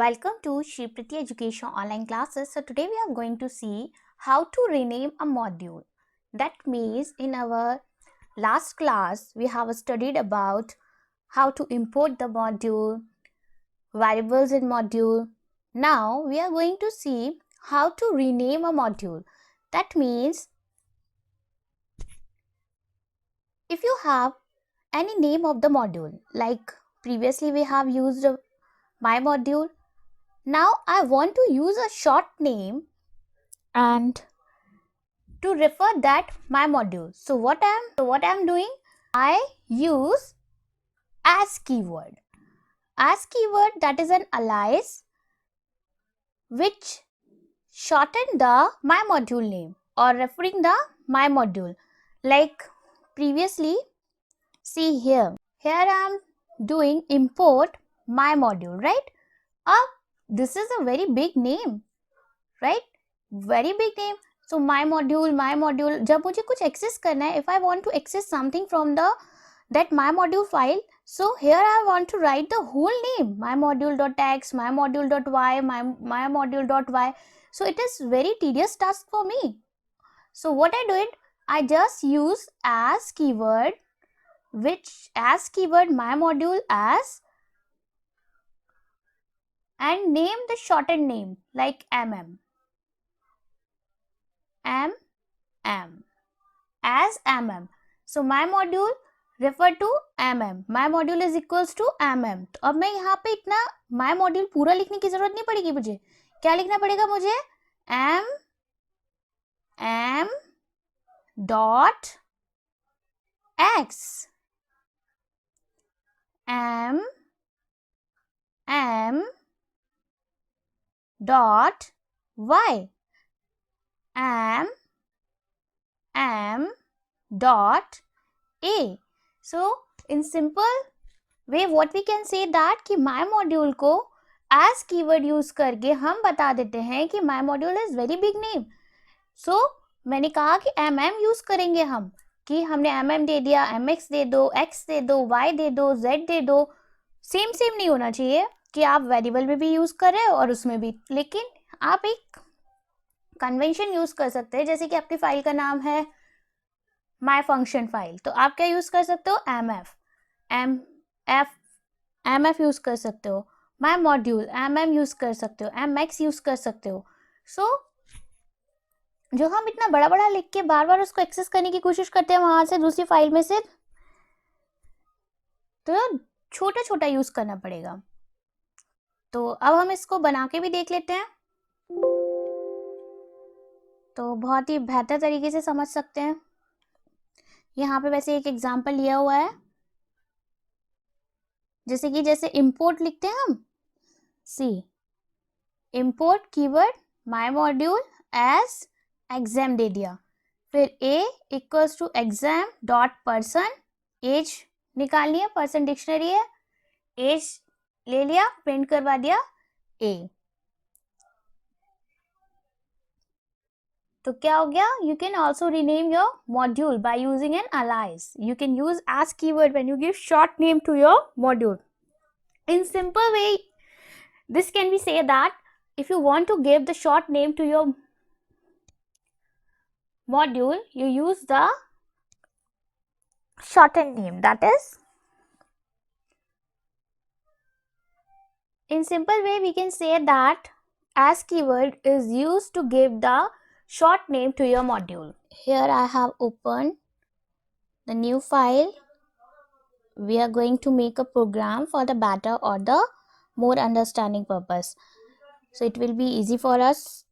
Welcome to Shri Priti Education online classes. So today we are going to see how to rename a module. That means in our last class we have studied about how to import the module, variables in module. Now we are going to see how to rename a module. That means if you have any name of the module, like previously we have used my module. Now I want to use a short name and to refer that my module. So what I'm doing, I use as keyword. As keyword, that is an alias which shorten the my module name or referring the my module. Like previously, see here I am doing import my module, right? This is a very big name, right? Very big name. So my module जब मुझे कुछ access करना है, if I want to access something from the that my module file, so here I want to write the whole name, my module.x, my module.y, my module.y. So it is very tedious task for me. So what I did, I just use as keyword, which as keyword my module as, and name the shortened name like mm as mm. So my module refer to mm. My module is equals to mm. तो अब मैं यहाँ पे इतना my module पूरा लिखने की जरूरत नहीं पड़ेगी मुझे. क्या लिखना पड़ेगा मुझे? m dot x, m dot y, m dot a. So in simple way what we can say that कि my module को as keyword use करके हम बता देते हैं कि my module is very big name. So मैंने कहा कि mm use करेंगे हम, कि हमने mm दे दिया, mx दे दो, x दे दो, y दे दो, z दे दो. सेम नहीं होना चाहिए कि आप वेरिएबल में भी यूज कर रहे हो और उसमें भी, लेकिन आप एक कन्वेंशन यूज कर सकते हैं. जैसे कि आपकी फाइल का नाम है माई फंक्शन फाइल, तो आप क्या यूज कर सकते हो? mf यूज कर सकते हो. माई मॉड्यूल mm यूज कर सकते हो, mx यूज कर सकते हो. सो जो हम इतना बड़ा बड़ा लिख के बार बार उसको एक्सेस करने की कोशिश करते हैं वहां से दूसरी फाइल में से, तो छोटा छोटा यूज करना पड़ेगा. तो अब हम इसको बना के भी देख लेते हैं, तो बहुत ही बेहतर तरीके से समझ सकते हैं. यहाँ पे वैसे एक एग्जांपल लिया हुआ है, जैसे इंपोर्ट लिखते हैं हम. See import keyword my module as exam दे दिया, फिर a equals to exam dot person, age निकालनी है, पर्सन डिक्शनरी है, एज ले लिया, प्रिंट करवा दिया a. तो क्या हो गया? You can also rename your module by using an alias. You can use as keyword when you give short name to your module. In simple way, this can be said that if you want to give the short name to your module, you use the shortened name. That is, in simple way, we can say that as keyword is used to give the short name to your module. Here I have opened the new file. We are going to make a program for the better or the more understanding purpose. So it will be easy for us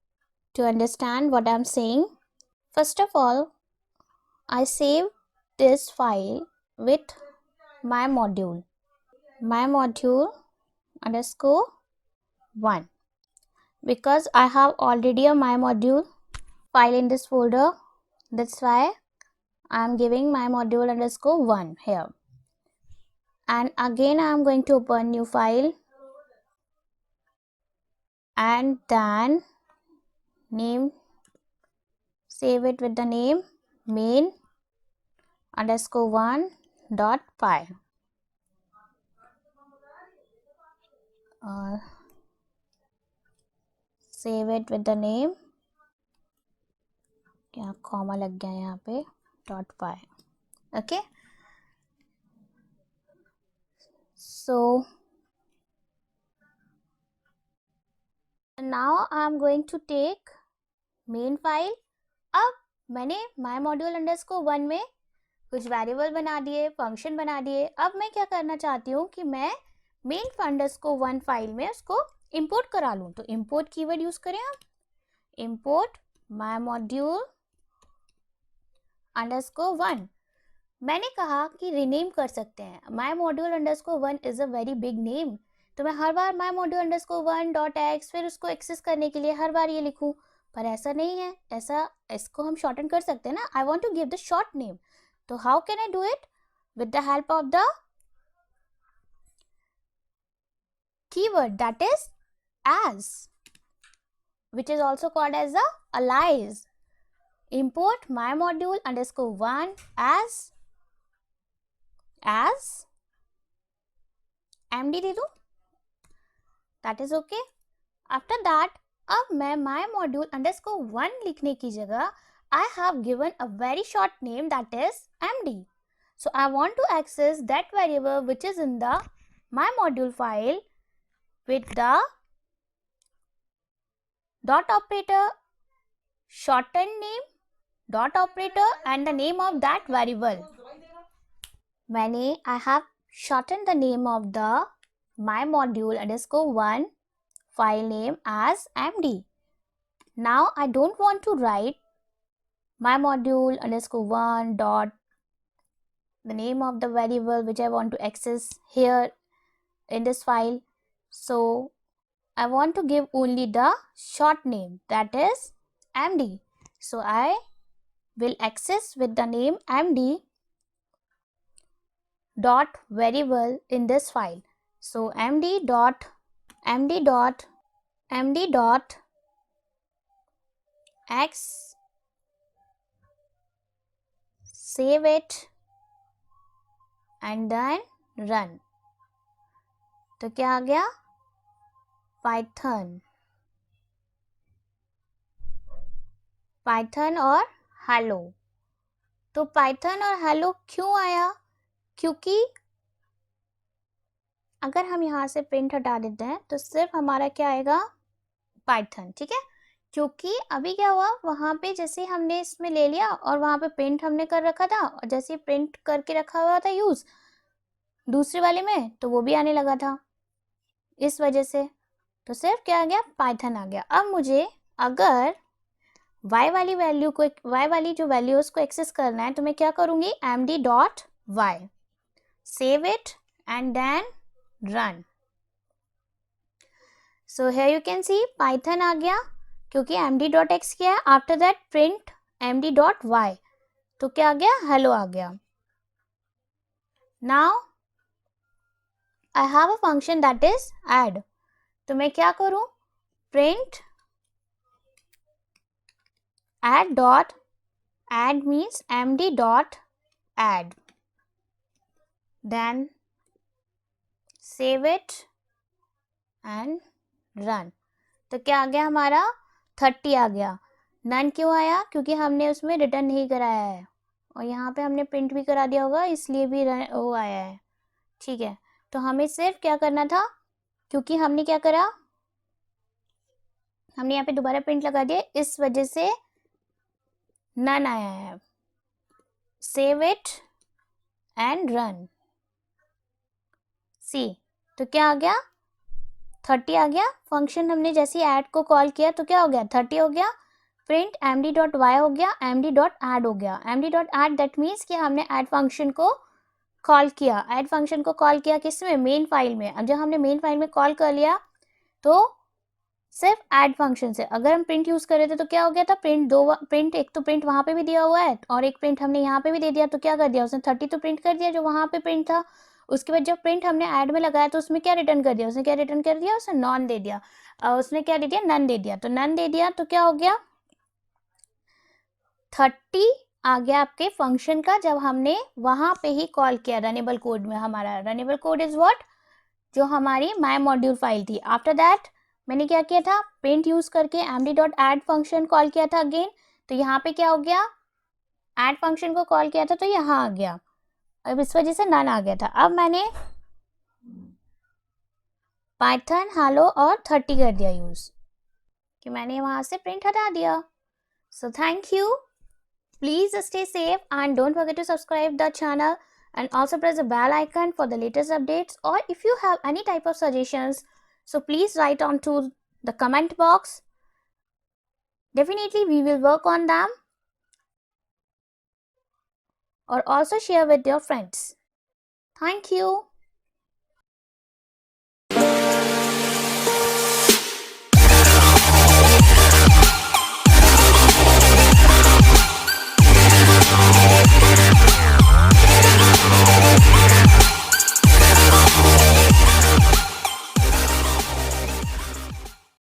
to understand what I am saying. First of all, I save this file with my module underscore 1, because I have already a my module file in this folder. That's why I am giving my module underscore 1 here. And again I am going to open new file and then save it with the name main underscore 1 dot py. save it with the name, क्या comma लग गया यहाँ पे, .py. Okay, so now I'm going to take main file. अब मैंने my module underscore 1 में कुछ variable बना दिए, फंक्शन बना दिए. अब मैं क्या करना चाहती हूँ कि मैं मेन अंडरस्कोर 1 फाइल में उसको इंपोर्ट करा लूँ. तो इंपोर्ट कीवर्ड यूज करें हम, इंपोर्ट माई मॉड्यूल अंडरस्कोर 1. मैंने कहा कि रीनेम कर सकते हैं. My module underscore 1 is a very big name, तो मैं हर बार माई मॉड्यूल अंडरस्कोर 1.x फिर उसको एक्सेस करने के लिए हर बार ये लिखूँ, पर ऐसा नहीं है. ऐसा इसको हम शॉर्टन कर सकते हैं ना. I want to give the short name. So how can I do it? With the help of the keyword that is as, which is also called as a alias. Import my module underscore 1 as md दे दूँ. That is okay. After that, अब मैं my module underscore 1 लिखने की जगह I have given a very short name that is md. So I want to access that variable which is in the my module file with the dot operator, shorten name, dot operator and the name of that variable. I have shortened the name of the my module underscore 1 file name as md. Now I don't want to write my module underscore 1 dot the name of the variable which I want to access here in this file. So I want to give only the short name that is md. So I will access with the name md dot variable in this file. So md dot x, save it and then run. तो क्या आ गया, Python और hello. तो Python और hello क्यों आया? क्योंकि अगर हम यहाँ से प्रिंट हटा देते हैं तो सिर्फ हमारा क्या आएगा, पाइथन. ठीक है, क्योंकि अभी क्या हुआ, वहाँ पे जैसे हमने इसमें ले लिया और वहाँ पे प्रिंट हमने कर रखा था, और जैसे प्रिंट करके रखा हुआ था यूज दूसरे वाले में, तो वो भी आने लगा था इस वजह से. तो सिर्फ क्या आ गया, पाइथन आ गया. अब मुझे अगर y वाली वैल्यू को, y वाली जो वैल्यू उसको एक्सेस करना है, तो मैं क्या करूँगी, md.y, save it and then run. So here you can see Python आ गया क्योंकि md.x क्या है, आफ्टर दैट प्रिंट md.y, तो क्या आ गया, हेलो आ गया. Now I have a function that is add. तो मैं क्या करूं, print add dot add means md dot add, then save it and run. तो क्या आ गया हमारा, 30 आ गया. नन क्यों आया, क्योंकि हमने उसमें रिटर्न नहीं कराया है, और यहाँ पे हमने प्रिंट भी करा दिया होगा, इसलिए भी वो आया है. ठीक है, तो हमें सिर्फ क्या करना था, क्योंकि हमने क्या करा, हमने यहाँ पे दोबारा प्रिंट लगा दिया, इस वजह से नन आया है. Save it and run. See, तो क्या आ गया, 30 आ गया. फंक्शन हमने जैसे ऐड को कॉल किया तो क्या हो गया, 30 हो गया. प्रिंट md.y हो गया, md.add हो गया. md.add दैट मीन्स कि हमने ऐड फंक्शन को कॉल किया. ऐड फंक्शन को कॉल किया किसमें, मेन फाइल में. अब जब हमने मेन फाइल में कॉल कर लिया तो सिर्फ ऐड फंक्शन से, अगर हम प्रिंट यूज कर रहे थे तो क्या हो गया था, प्रिंट एक तो प्रिंट वहां पे भी दिया हुआ है और एक प्रिंट हमने यहाँ पे भी दे दिया, तो क्या कर दिया उसने, 30 तो प्रिंट कर दिया जो वहां पे प्रिंट था. उसके बाद जब प्रिंट हमने ऐड में लगाया तो उसमें क्या रिटर्न कर दिया, उसने क्या रिटर्न कर दिया, उसने नॉन दे दिया, उसने क्या दे दिया, नन दे दिया. तो नन दे दिया तो क्या हो गया, 30 आ गया आपके फंक्शन का, जब हमने वहां पे ही कॉल किया रनेबल कोड में. हमारा रनेबल कोड इज व्हाट, जो हमारी माई मॉड्यूल फाइल थी. आफ्टर दैट मैंने क्या किया था, print यूज करके md.add फंक्शन कॉल किया था अगेन, तो यहाँ पे क्या हो गया, add फंक्शन को कॉल किया था तो यहाँ आ गया, अब इस वजह से नन आ गया था। अब मैंने पाइथन हेलो और 30 कर दिया यूज, कि मैंने वहां से प्रिंट हटा दिया। So thank you, please stay safe and don't forget to subscribe the channel and also press the bell icon for the latest updates, or if you have any type of suggestions, so please write on to the comment box. Definitely we will work on them, or also share with your friends. Thank you.